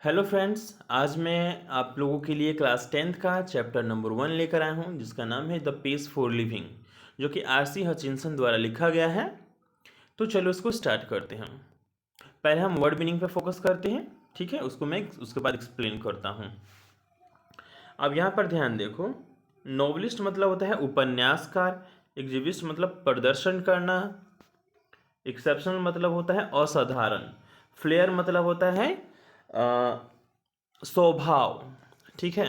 Hello friends, आज मैं आप लोगों के लिए क्लास 10th का चैप्टर नंबर 1 लेकर आया हूं, जिसका नाम है द पेस फॉर लिविंग, जो कि आरसी हचिंसन द्वारा लिखा गया है। तो चलो इसको स्टार्ट करते हैं। पहले हम वर्ड मीनिंग पे फोकस करते हैं, ठीक है। उसको मैं उसके बाद एक्सप्लेन करता हूं। अब यहाँ पर ध्यान देखो। नोवेलिस्ट मतलब होता है उपन्यासकार, एग्जिबिस्ट मतलब प्रदर्शन करना, एक्सेप्शनल मतलब होता है असाधारण, फ्लेयर मतलब होता है स्वभाव, ठीक है।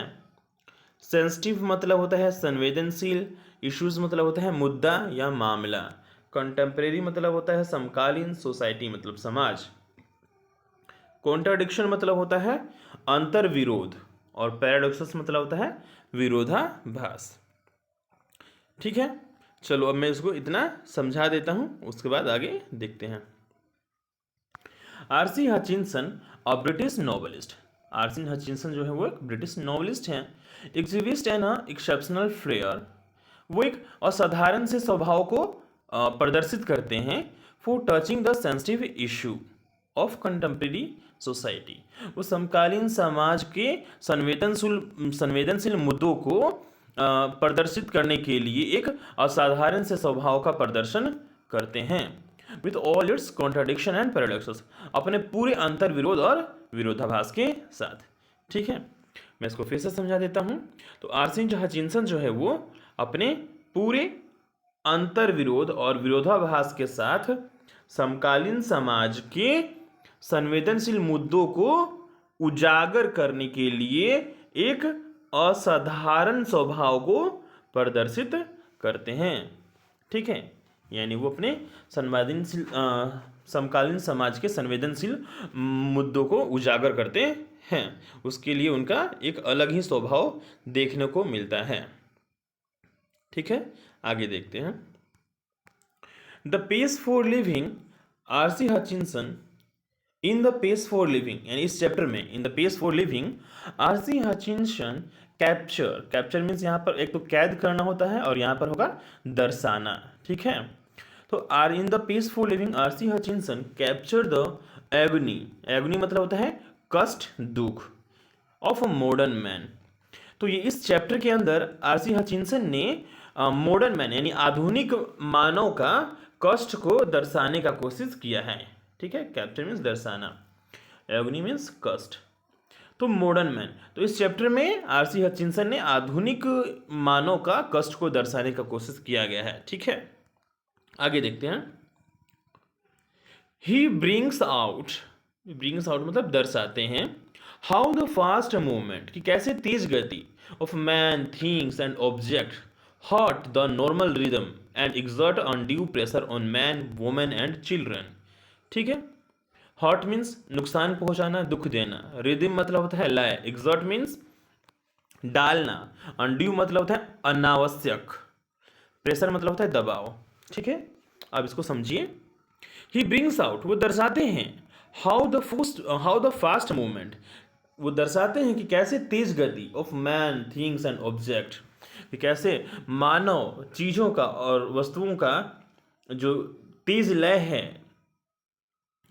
सेंसिटिव मतलब होता है संवेदनशील, इश्यूज मतलब होता है मुद्दा या मामला, कंटेम्प्रेरी मतलब होता है समकालीन, सोसाइटी मतलब समाज, कॉन्ट्राडिक्शन मतलब होता है अंतर विरोध, और पैराडॉक्सस मतलब होता है विरोधाभास, ठीक है। चलो अब मैं इसको इतना समझा देता हूं, उसके बाद आगे देखते हैं। RC Hutchinson a British novelist. RC Hutchinson जो है वो एक ब्रिटिश नॉवेलिस्ट हैं। एग्जिबिस्ट एंड एक्सेप्शनल फ्लेयर, वो एक असाधारण से स्वभाव को प्रदर्शित करते हैं for touching the sensitive issue of contemporary society. वो समकालीन समाज के संवेदनशील संवेदनशील मुद्दों को प्रदर्शित करने के लिए एक असाधारण से स्वभाव का प्रदर्शन करते हैं with all it's contradiction and paradoxes, अपने पूरे अंतर विरोध और विरोधाभास के साथ, ठीक है। मैं इसको फिर से समझा देता हूं। तो आरसी हचिंसन जो है वो अपने पूरे अंतर विरोध और विरोधाभास के साथ समकालीन समाज के संवेदनशील मुद्दों को उजागर करने के लिए एक असाधारण स्वभाव को प्रदर्शित करते हैं, ठीक है। यानी वो अपने संवेदनशील समकालीन समाज के संवेदनशील मुद्दों को उजागर करते हैं। उसके लिए उनका एक अलग ही स्वभाव देखने को मिलता है, ठीक है। आगे देखते हैं। The pace for living, R C Hutchinson in the pace for living, यानी इस चैप्टर में in the pace for living R C Hutchinson capture, capture means यहाँ पर एक तो कैद करना होता है और यहाँ पर होगा दर्शाना, ठीक है। तो R in the pace for living R C Hutchinson capture the agony, agony मतलब होता है कष्ट, दुख, ऑफ अ मॉडर्न मैन। तो ये इस चैप्टर के अंदर आरसी हचिंसन ने मॉडर्न मैन यानी आधुनिक मानव का कष्ट को दर्शाने का कोशिश किया है, ठीक है। कैप्चर मीन्स दर्शाना, एगनी मीन्स कष्ट। तो मॉडर्न मैन, तो इस चैप्टर में आरसी हचिंसन ने आधुनिक मानव का कष्ट को दर्शाने का कोशिश किया गया है, ठीक है। आगे देखते हैं। He brings out, brings out मतलब दर्शाते हैं, हाउ द फास्ट मूवमेंट कि कैसे तेज गति of man, things and object hurt the normal rhythm and exert undue pressure on man, women and children, ठीक है। हर्ट मीन्स नुकसान पहुंचाना, दुख देना, रिदम मतलब होता है लय, एक्सर्ट मीन्स डालना, अनड्यू मतलब होता है अनावश्यक, प्रेशर मतलब होता है दबाव, ठीक है। अब इसको समझिए। ही ब्रिंग्स आउट वो दर्शाते हैं, हाउ द फास्ट मूवमेंट वो दर्शाते हैं कि कैसे तेज गति of man, things and object कि कैसे मानव, चीज़ों का और वस्तुओं का जो तेज लय है,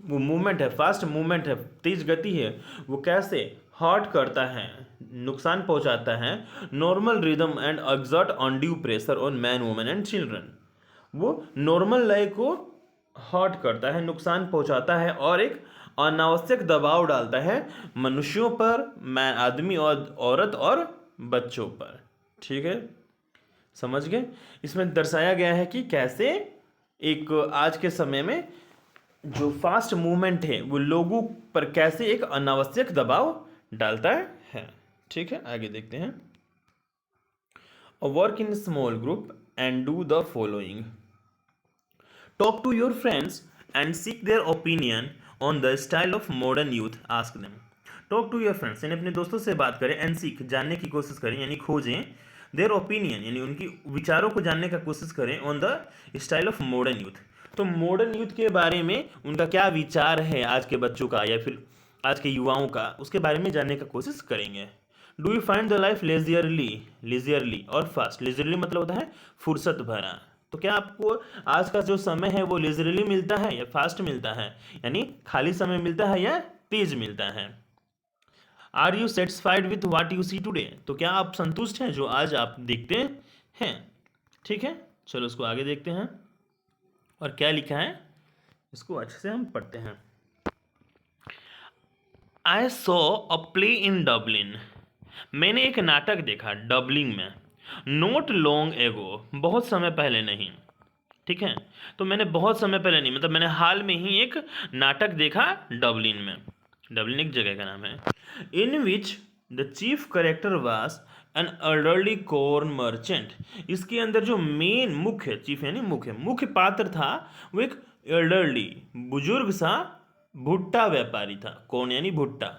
वो मूवमेंट है, फास्ट मूवमेंट है, तेज गति है, वो कैसे हर्ट करता है, नुकसान पहुंचाता है, normal rhythm and exert undue pressure on man, women and children. वो नॉर्मल लय को हर्ट करता है, नुकसान पहुंचाता है और एक अनावश्यक दबाव डालता है मनुष्यों पर, मैं आदमी और औरत और बच्चों पर, ठीक है। समझ गए। इसमें दर्शाया गया है कि कैसे एक आज के समय में जो फास्ट मूवमेंट है वो लोगों पर कैसे एक अनावश्यक दबाव डालता है, ठीक है। आगे देखते हैं। Work in small group and do the following, talk to your friends and seek their opinion on the style of modern youth, ask them. Talk to your friends यानी अपने दोस्तों से बात करें, एंड सीक जानने की कोशिश करें यानी खोजें, देयर ओपिनियन यानी उनकी विचारों को जानने का कोशिश करें, on the style of modern youth, तो मॉडर्न यूथ के बारे में उनका क्या विचार है आज के बच्चों का या फिर आज के युवाओं का, उसके बारे में जानने का कोशिश करेंगे। Do you find the life leisurely, leisurely और फास्ट, लेजियरली मतलब होता है फुर्सत भरा, तो क्या आपको आज का जो समय है वो लेजरली मिलता है या फास्ट मिलता है, यानी खाली समय मिलता है या तेज मिलता है। Are you satisfied with what you see today? तो क्या आप संतुष्ट हैं जो आज आप देखते हैं? ठीक है, चलो उसको आगे देखते हैं और क्या लिखा है इसको अच्छे से हम पढ़ते हैं। I saw a play in Dublin. मैंने एक नाटक देखा डबलिन में। नोट लॉन्ग एगो, बहुत समय पहले नहीं। ठीक है, तो मैंने बहुत समय पहले नहीं मतलब मैंने हाल में ही एक नाटक देखा डबलिन में। डबलिन एक जगह का नाम है। In which the chief character was an elderly corn merchant. इसके अंदर जो मेन मुख्य चीफ यानी मुख्य पात्र था वो एक एल्डरली बुजुर्ग सा भुट्टा व्यापारी था। कौन यानी भुट्टा,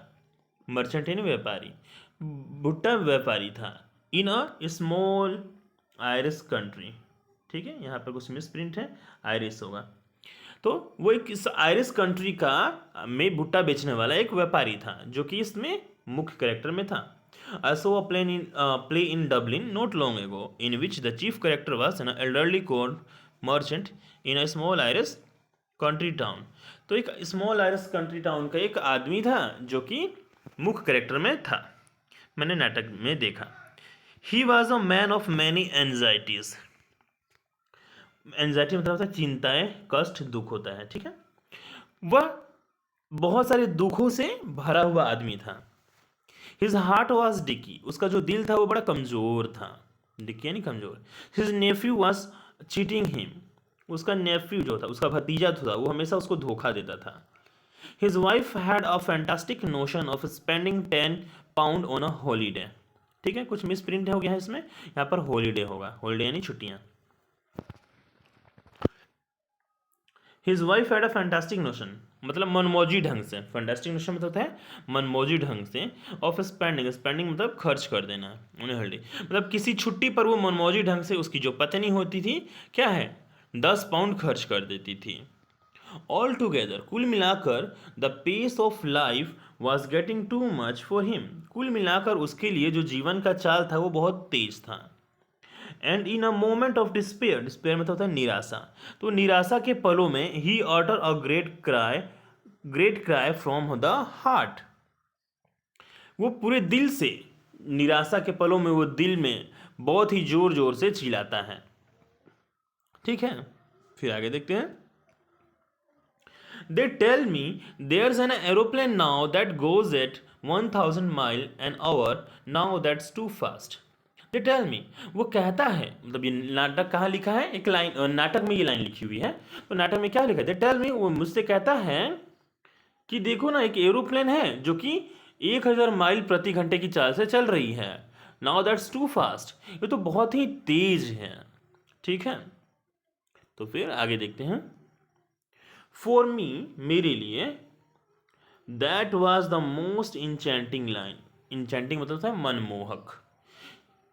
मर्चेंट यानी व्यापारी, भुट्टा व्यापारी था। इन अ स्मॉल आयरिश कंट्री। ठीक है, यहाँ पर कुछ मिस प्रिंट है, आयरिश होगा। तो वो एक इस आयरिश कंट्री का में भुट्टा बेचने वाला एक व्यापारी था जो कि इसमें मुख्य कैरेक्टर में था। I saw a play in Dublin not long ago in which the chief character was an elderly corn merchant in a small Irish country town। तो एक स्मॉल आयरिश कंट्री टाउन का एक आदमी था जो कि मुख्य कैरेक्टर में था, मैंने नाटक में देखा। He was a man of many anxieties. Anxiety मतलब होता है चिंताएं, कष्ट, दुख होता है। ठीक है, वह बहुत सारे दुखों से भरा हुआ आदमी था। हिज हार्ट वॉज डिकी, उसका जो दिल था वो बड़ा कमजोर था। डिकी यानी कमजोर। His Neiphiu was cheating him, उसका नेफ्यू जो था, उसका भतीजा था, वो हमेशा उसको धोखा देता था। His wife had a fantastic notion of spending 10 pound on a holiday. ठीक है, कुछ मिस प्रिंट हो गया है इसमें, यहाँ पर हॉलीडे होगा, हॉलीडे यानी छुट्टियां। His wife had a fantastic notion मतलब मनमौजी ढंग से, फैंटास्टिक नोशन मतलब होता है मनमौजी ढंग से, ऑफ स्पेंडिंग, स्पेंडिंग मतलब खर्च कर देना, उन्हें हल्दी मतलब किसी छुट्टी पर वो मनमौजी ढंग से उसकी जो पत्नी होती थी क्या है 10 पाउंड खर्च कर देती थी। ऑल टुगेदर कुल मिलाकर the pace of life was getting too much for him, कुल मिलाकर उसके लिए जो जीवन का चाल था वो बहुत तेज था। And in a moment of despair, despair मतलब होता है निराशा, तो निराशा के पलों में ही utter a great cry from the heart, वो पूरे दिल से, निराशा के पलों में वो दिल में बहुत ही जोर जोर से चिल्लाता है। ठीक है, फिर आगे देखते हैं। They tell me there an aeroplane now that goes at 1000 mile an hour, now that's too fast. They tell me, वो कहता है, मतलब ये नाटक कहाँ लिखा है, एक लाइन नाटक में ये लाइन लिखी हुई है, तो नाटक में क्या लिखा है, दे टेल मी, वो मुझसे कहता है कि देखो ना एक एरोप्लेन है जो कि 1000 माइल प्रति घंटे की चाल से चल रही है। नाउ दैट्स टू फास्ट, ये तो बहुत ही तेज है। ठीक है, तो फिर आगे देखते हैं। फॉर मी, मेरे लिए, that was the most enchanting line, enchanting मतलब था मनमोहक।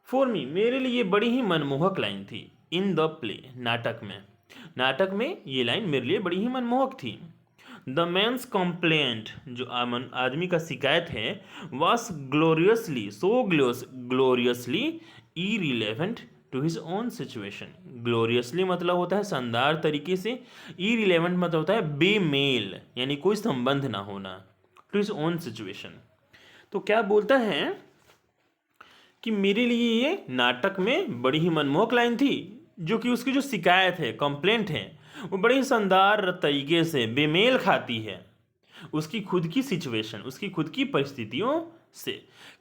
फॉर मी, मेरे लिए बड़ी ही मनमोहक लाइन थी। इन द प्ले, नाटक में, नाटक में ये लाइन मेरे लिए बड़ी ही मनमोहक थी। द मैंस कंप्लेंट, जो आदमी का शिकायत है, was gloriously, so gloriously irrelevant to his own situation. Gloriously मतलब होता है शानदार तरीके से, इरिलेवेंट मतलब होता है बेमेल यानी कोई संबंध ना होना, टू हिज ओन सिचुएशन। तो क्या बोलता है कि मेरे लिए ये नाटक में बड़ी ही मनमोहक लाइन थी, जो कि उसकी जो शिकायत है, कंप्लेंट है, वो बड़ी ही शानदार तरीके से बेमेल खाती है उसकी खुद की सिचुएशन, उसकी खुद की परिस्थितियों से।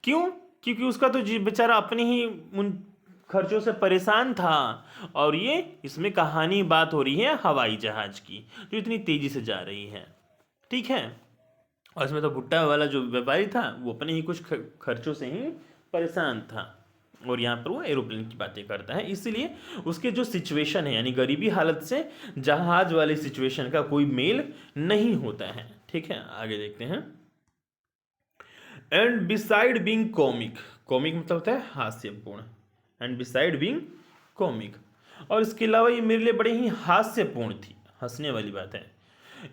क्यों? क्योंकि उसका तो जी बेचारा अपने ही उन खर्चों से परेशान था, और ये इसमें कहानी बात हो रही है हवाई जहाज की जो इतनी तेजी से जा रही है। ठीक है, और इसमें तो भुट्टा वाला जो व्यापारी था वो अपने ही कुछ खर्चों से ही परेशान था, और यहाँ पर वो एरोप्लेन की बातें करता है, इसलिए उसके जो सिचुएशन है यानी गरीबी हालत से जहाज वाली सिचुएशन का कोई मेल नहीं होता है। ठीक है, आगे देखते हैं। And beside being comic, comic मतलब होता है हास्यपूर्ण, एंड बिसाइड बीइंग कॉमिक, और इसके अलावा ये मेरे लिए बड़ी ही हास्यपूर्ण थी, हंसने वाली बात है।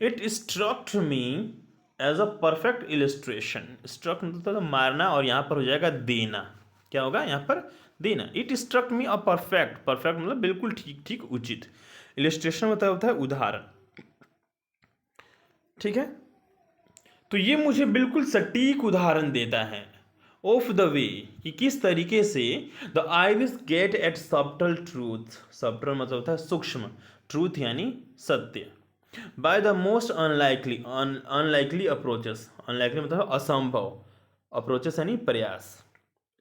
It struck me as a perfect illustration, struck मतलब मारना, और यहाँ पर हो जाएगा देना, क्या होगा यहाँ पर देना। It struck me a perfect, perfect मतलब बिल्कुल ठीक ठीक उचित, इलिस्ट्रेशन मतलब होता है उदाहरण। ठीक है, तो ये मुझे बिल्कुल सटीक उदाहरण देता है ऑफ द वे कि किस तरीके से the Irish get at subtle truth. Subtle मतलब होता है सूक्ष्म, ट्रूथ यानी सत्य, by the most unlikely approaches. Unlikely मतलब असंभव, अप्रोचेस यानी प्रयास,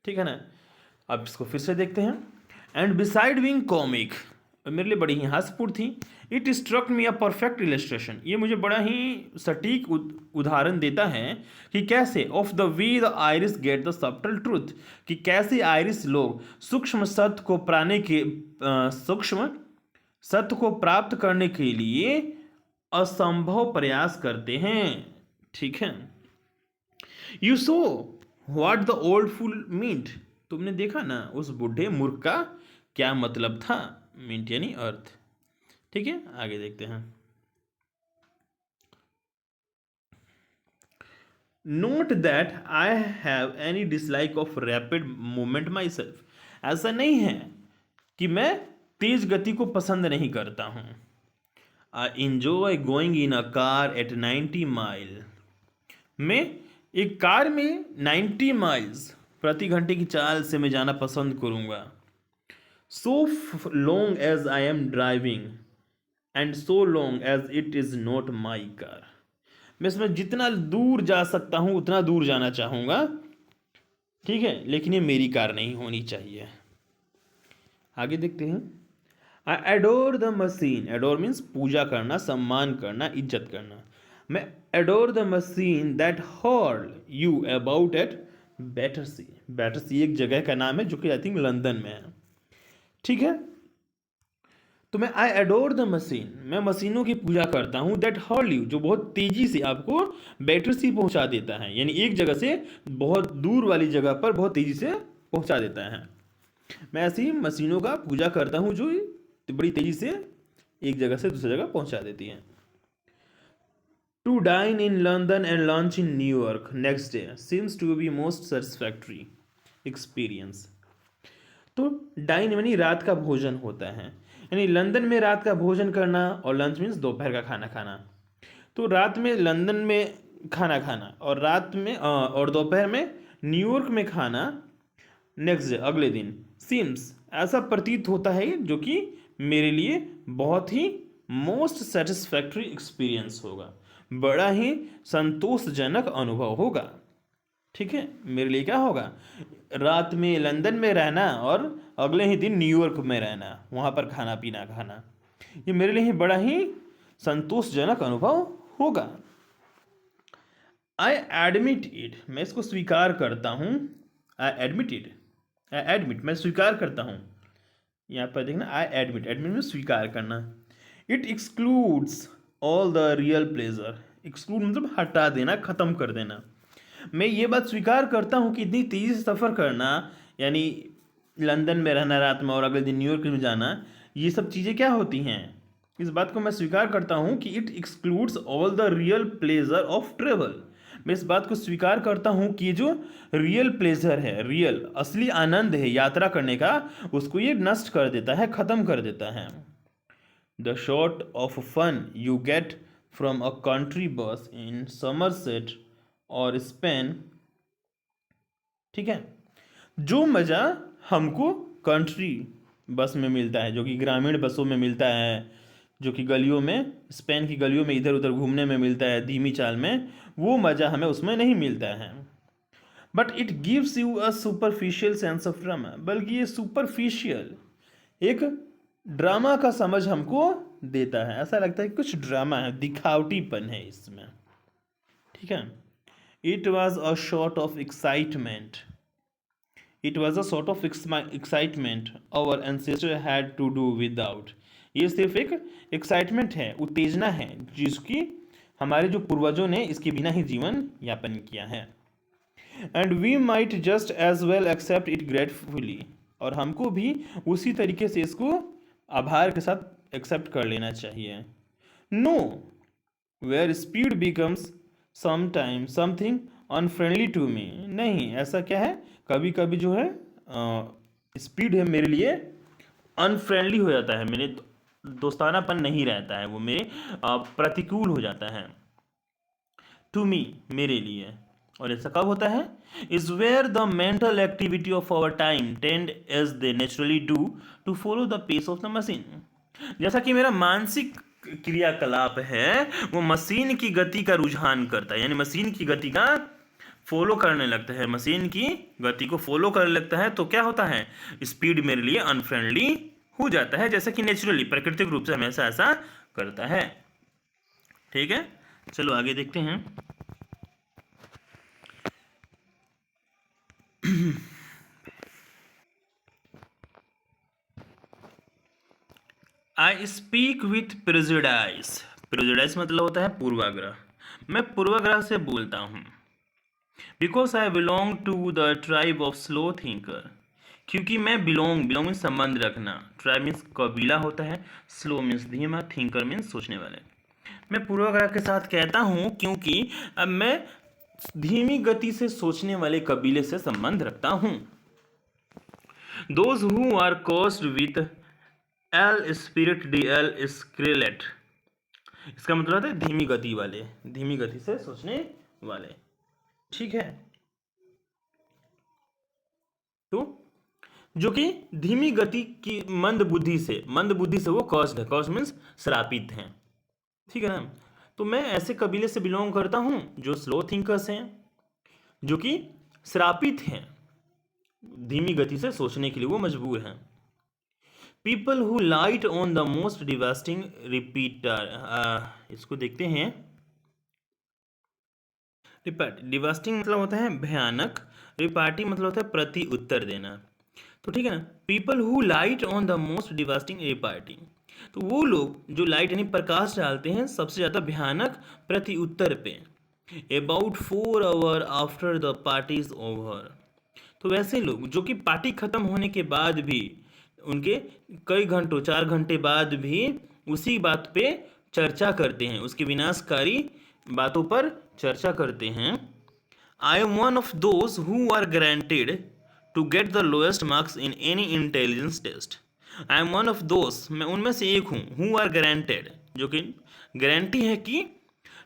ठीक है ना। अब इसको फिर से देखते हैं। एंड बिसाइड बीइंग कॉमिक, मेरे लिए बड़ी ही हास्यपूर्ण थी। It struck me a perfect illustration, ये मुझे बड़ा ही सटीक उदाहरण देता है कि कैसे of the way the iris get the subtle truth, कि कैसे आयरिस लोग सूक्ष्म सत्य को सूक्ष्म सत्य को प्राप्त करने के लिए असंभव प्रयास करते हैं, ठीक है। You saw what the old fool meant, तुमने देखा ना उस बूढ़े मूर्ख का क्या मतलब था। मींट यानी अर्थ, ठीक है। आगे देखते हैं। Note that I have any dislike of rapid movement my self, ऐसा नहीं है कि मैं तेज गति को पसंद नहीं करता हूं। I enjoy going in a car eight 90 mile, मैं एक कार में 90 माइल्स प्रति घंटे की चाल से मैं जाना पसंद करूंगा। So long as I am driving and so long as it is not my car, मैं इसमें जितना दूर जा सकता हूं उतना दूर जाना चाहूंगा, ठीक है, लेकिन ये मेरी कार नहीं होनी चाहिए। आगे देखते हैं। I adore the machine, adore means पूजा करना, सम्मान करना, इज्जत करना। मैं adore the machine that hauls you about at Battersea, Battersea एक जगह का नाम है जो कि आई थिंक लंदन में है, ठीक है। तो मैं आई एडोर द मशीन, मैं मशीनों की पूजा करता हूँ, दैट हॉल यू, जो बहुत तेजी से आपको बैटरसी पहुंचा देता है, यानी एक जगह से बहुत दूर वाली जगह पर बहुत तेजी से पहुंचा देता है। मैं ऐसी मशीनों का पूजा करता हूँ जो बड़ी तेजी से एक जगह से दूसरी जगह पहुंचा देती हैं। To dine in London and lunch in New York next day seems to be most satisfactory experience. तो डाइन यानी रात का भोजन होता है, यानी लंदन में रात का भोजन करना, और लंच मीन्स दोपहर का खाना खाना। तो रात में लंदन में खाना खाना और रात में और दोपहर में न्यूयॉर्क में खाना, नेक्स्ट डे अगले दिन, सीम्स ऐसा प्रतीत होता है जो कि मेरे लिए बहुत ही मोस्ट सेटिस्फैक्टरी एक्सपीरियंस होगा, बड़ा ही संतोषजनक अनुभव होगा, ठीक है। मेरे लिए क्या होगा, रात में लंदन में रहना और अगले ही दिन न्यूयॉर्क में रहना, वहाँ पर खाना पीना खाना, ये मेरे लिए ही बड़ा ही संतोषजनक अनुभव होगा। आई एडमिट इट, मैं इसको स्वीकार करता हूँ। I admit it, I admit मैं स्वीकार करता हूँ। यहाँ पर देखना आई एडमिट, एडमिट में स्वीकार करना। It excludes all the real pleasure, exclude मतलब हटा देना, खत्म कर देना। मैं ये बात स्वीकार करता हूँ कि इतनी तेज़ी से सफ़र करना, यानी लंदन में रहना रात में और अगले दिन न्यूयॉर्क में जाना, ये सब चीज़ें क्या होती हैं, इस बात को मैं स्वीकार करता हूँ कि it excludes all the real pleasure of travel. मैं इस बात को स्वीकार करता हूँ कि जो रियल प्लेजर है, रियल असली आनंद है यात्रा करने का, उसको ये नष्ट कर देता है, ख़त्म कर देता है। The shot of fun you get from a country bus in Somerset और स्पेन, ठीक है, जो मज़ा हमको कंट्री बस में मिलता है, जो कि ग्रामीण बसों में मिलता है, जो कि गलियों में, स्पेन की गलियों में इधर उधर घूमने में मिलता है धीमी चाल में, वो मज़ा हमें उसमें नहीं मिलता है। But it gives you a superficial sense of drama, बल्कि ये सुपरफिशियल एक ड्रामा का समझ हमको देता है, ऐसा लगता है कि कुछ ड्रामा है, दिखावटीपन है इसमें, ठीक है। It was a shot of excitement, it was a sort of excitement our ancestor had to do without, ये सिर्फ एक एक्साइटमेंट है, उत्तेजना है, जिसकी हमारे जो पूर्वजों ने इसके बिना ही जीवन यापन किया है। And we might just as well accept it gratefully, और हमको भी उसी तरीके से इसको आभार के साथ एक्सेप्ट कर लेना चाहिए। No, where speed becomes sometime something unfriendly to me, नहीं ऐसा क्या है, कभी कभी जो है स्पीड है मेरे लिए अनफ्रेंडली हो जाता है, मेरे दोस्तानापन नहीं रहता है, वो मेरे प्रतिकूल हो जाता है। टू मी, मेरे लिए। और ऐसा कब होता है? Is where the mental activity of our time tend as they naturally do to follow the pace of the machine. जैसा कि मेरा मानसिक क्रियाकलाप है वो मशीन की गति का रुझान करता है, यानी मशीन की गति का फॉलो करने लगता है, मशीन की गति को फॉलो करने लगता है, तो क्या होता है? स्पीड मेरे लिए अनफ्रेंडली हो जाता है, जैसा कि नेचुरली प्राकृतिक रूप से हमेशा ऐसा करता है। ठीक है, चलो आगे देखते हैं। I speak with prejudice. Prejudice मतलब होता है पूर्वाग्रह। मैं पूर्वाग्रह से बोलता हूँ। Because I belong to the tribe of slow thinker. क्योंकि मैं बिलोंग मीन्स संबंध रखना, ट्राइब मीन्स कबीला होता है, स्लो मीन्स धीमा, थिंकर मीन्स सोचने वाले। मैं पूर्वाग्रह के साथ कहता हूँ क्योंकि अब मैं धीमी गति से सोचने वाले कबीले से संबंध रखता हूँ। Those who are cursed with एल स्पिरिट डी एल स्क्रेलेट। इसका मतलब होता है धीमी गति वाले, धीमी गति से सोचने वाले। ठीक है, तो जो कि धीमी गति की मंद बुद्धि से वो कॉस्ड है, कॉस्ड मीन्स श्रापित हैं। ठीक है ना? तो मैं ऐसे कबीले से बिलोंग करता हूं जो स्लो थिंकर्स हैं, जो कि श्रापित हैं, धीमी गति से सोचने के लिए वो मजबूर हैं। People who light on the most devastating repeater, इसको देखते हैं। रिपार्टी, डिवास्टिंग मतलब होता है भयानक, रिपार्टी मतलब होता है प्रति उत्तर देना। तो ठीक है ना, people who light on the most devastating repartee, तो वो लोग जो लाइट यानी प्रकाश डालते हैं सबसे ज़्यादा भयानक प्रति उत्तर पे। About 4 hour after the party is over, तो वैसे लोग जो कि पार्टी खत्म होने के बाद भी, उनके कई घंटों 4 घंटे बाद भी उसी बात पे चर्चा करते हैं, उसके विनाशकारी बातों पर चर्चा करते हैं। I am one of those who are granted to get the lowest marks in any intelligence test. I am one of those, मैं उनमें से एक हूँ, हु आर ग्रांटेड, जो कि गारंटी है कि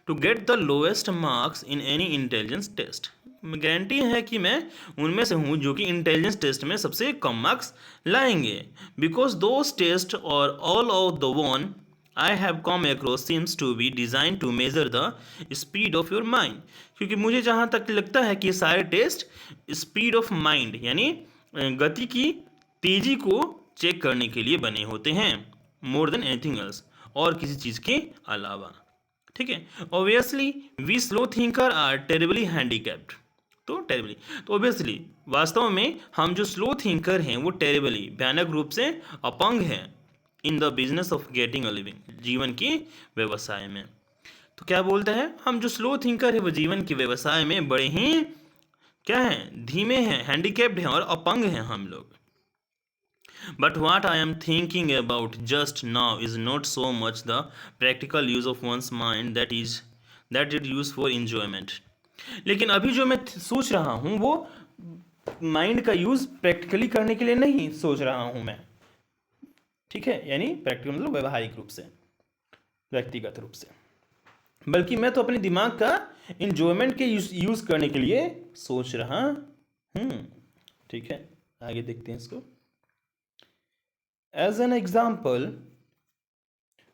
to get the lowest marks in any intelligence test, guarantee है कि मैं उनमें से हूँ जो कि इंटेलिजेंस टेस्ट में सबसे कम मार्क्स लाएंगे। Because those test or all of the one I have come across seems to be design to measure the speed of your mind, क्योंकि मुझे जहाँ तक लगता है कि सारे टेस्ट स्पीड ऑफ माइंड यानी गति की तेजी को चेक करने के लिए बने होते हैं, मोर देन एनीथिंग एल्स, और किसी चीज़ के अलावा। ठीक है, obviously we slow thinker are terribly handicapped, तो टेरिबली, तो ऑब्वियसली वास्तव में हम जो स्लो थिंकर हैं वो टेरिबली भयानक रूप से अपंग हैं in the business of getting a living, जीवन के व्यवसाय में। तो क्या बोलते हैं, हम जो स्लो थिंकर है वो जीवन के व्यवसाय में बड़े ही क्या हैं, धीमे हैं, हैंडीकैप्ड हैं और अपंग हैं हम लोग। But what I am thinking about just now is not so much the practical use of one's mind that it used for enjoyment. लेकिन अभी जो मैं सोच रहा हूँ वो माइंड का यूज प्रैक्टिकली करने के लिए नहीं सोच रहा हूँ मैं। ठीक है, यानी प्रैक्टिकल मतलब व्यवहारिक रूप से, व्यक्तिगत रूप से, बल्कि मैं तो अपने दिमाग का इंजॉयमेंट के यूज करने के लिए सोच रहा हूँ। ठीक है, आगे देखते हैं इसको। As an example,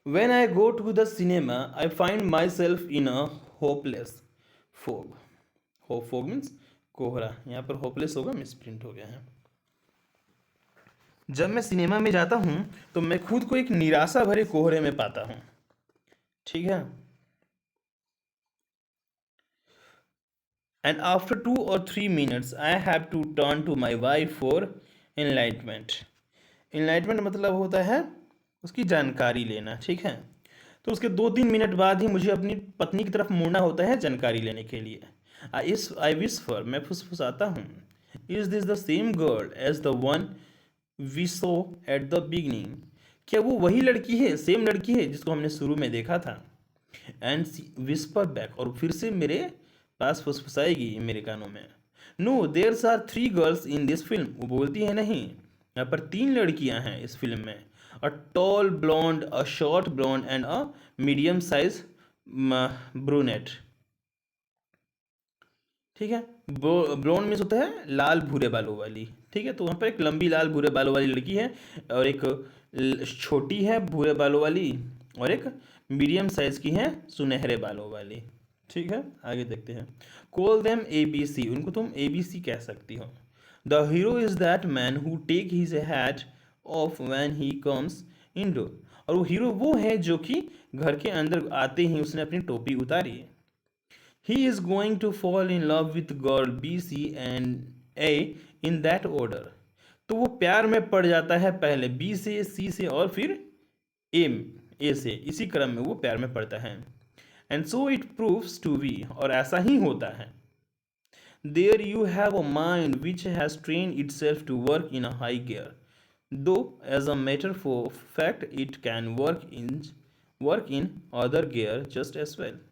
when I go to the cinema, I find myself in a hopeless fog. Fog means कोहरा, यहाँ पर hopeless होगा, मिसप्रिंट हो गया है। जब मैं सिनेमा में जाता हूँ तो मैं खुद को एक निराशा भरे कोहरे में पाता हूँ। ठीक है, and after 2 or 3 minutes I have to turn to my wife for enlightenment. Enlightenment मतलब होता है उसकी जानकारी लेना। ठीक है, तो उसके 2-3 मिनट बाद ही मुझे अपनी पत्नी की तरफ मुड़ना होता है जानकारी लेने के लिए। आई विस्पर, मैं फुसफुसाता हूँ, is this the same girl as the one we saw at the beginning, क्या वो वही लड़की है, सेम लड़की है जिसको हमने शुरू में देखा था। एंड विस्पर बैक, और फिर से मेरे पास फुसफुसाएगी मेरे कानों में, no there's are 3 girls in this film, वो बोलती है नहीं, यहाँ पर 3 लड़कियां हैं इस फिल्म में, a tall blonde, a short blonde and a medium size brunette. ठीक है। ब्लोंड मीन्स होता है लाल भूरे बालों वाली, ठीक है। तो वहाँ पर एक लंबी लाल भूरे बालों वाली लड़की है और एक छोटी है भूरे बालों वाली और एक मीडियम साइज की है सुनहरे बालों वाली, ठीक है। आगे देखते हैं। कॉल देम ABC, उनको तुम ABC कह सकती हो। The hero is that man who take his hat off when he comes indoor, और वो हीरो वो है जो कि घर के अंदर आते ही उसने अपनी टोपी उतारी है। He is going to fall in love with girl B, C and A in that order. तो वो प्यार में पड़ जाता है पहले B से, C से और फिर A से, इसी क्रम में वो प्यार में पड़ता है। And so it proves to be, और ऐसा ही होता है। There you have a mind which has trained itself to work in a high gear, though as a matter of fact it can work in other gear just as well.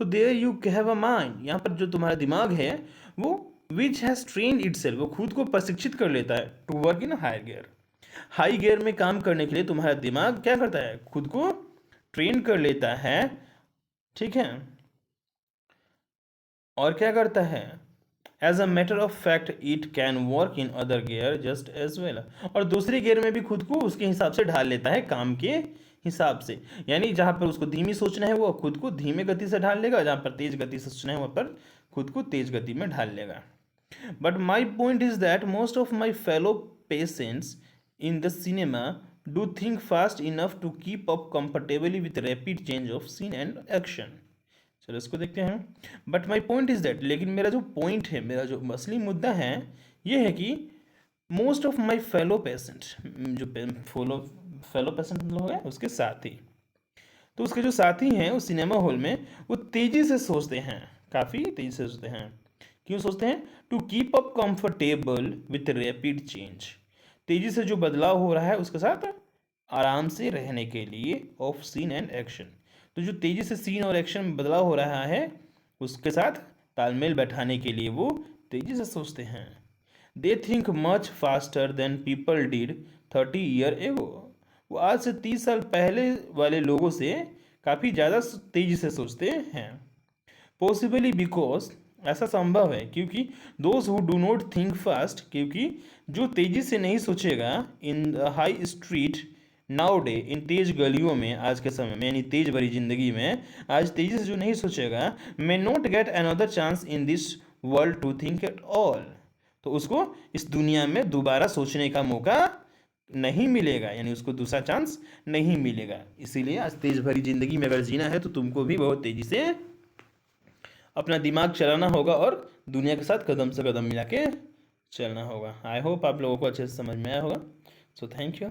तो there you have a mind, यहाँ पर जो तुम्हारा दिमाग है वो which has train itself, वो खुद को प्रशिक्षित कर लेता है to work in high gear. High gear में काम करने के लिए तुम्हारा दिमाग क्या करता है, खुद को ट्रेन कर लेता है, ठीक है। और क्या करता है, as a matter of fact it can work in other gear just as well, और दूसरे गियर में भी खुद को उसके हिसाब से ढाल लेता है काम के हिसाब से। यानी जहाँ पर उसको धीमी सोचना है वो खुद को धीमे गति से ढाल लेगा, जहाँ पर तेज गति से सोचना है वहाँ पर खुद को तेज गति में ढाल लेगा। But my point is that most of my fellow patients in the cinema do think fast enough to keep up comfortably with rapid change of scene and action. चलो इसको देखते हैं। But my point is that, लेकिन मेरा जो point है, मेरा जो असली मुद्दा है ये है कि most of my fellow patient, जो फेलो पेशेंट मतलब हो गया उसके साथी, तो उसके जो साथी हैं उस सिनेमा हॉल में वो तेज़ी से सोचते हैं, काफ़ी तेज़ी से सोचते हैं। क्यों सोचते हैं, to keep up comfortable with rapid change, तेज़ी से जो बदलाव हो रहा है उसके साथ आराम से रहने के लिए ऑफ सीन एंड एक्शन। तो जो तेज़ी से सीन और एक्शन में बदलाव हो रहा है उसके साथ तालमेल बैठाने के लिए वो तेज़ी से सोचते हैं। They think much faster than people did 30 year ago, वो आज से 30 साल पहले वाले लोगों से काफ़ी ज़्यादा तेज़ी से सोचते हैं। पॉसिबली बिकॉज, ऐसा संभव है क्योंकि those who do not think fast, क्योंकि जो तेज़ी से नहीं सोचेगा in high street nowadays, इन तेज गलियों में आज के समय में, यानी तेज भरी जिंदगी में आज तेजी से जो नहीं सोचेगा, may not get another chance in this world to think at all, तो उसको इस दुनिया में दोबारा सोचने का मौका नहीं मिलेगा, यानी उसको दूसरा चांस नहीं मिलेगा। इसीलिए आज तेज भरी जिंदगी में अगर जीना है तो तुमको भी बहुत तेजी से अपना दिमाग चलाना होगा और दुनिया के साथ कदम से कदम मिला के चलना होगा। आई होप आप लोगों को अच्छे से समझ में आया होगा। So thank you.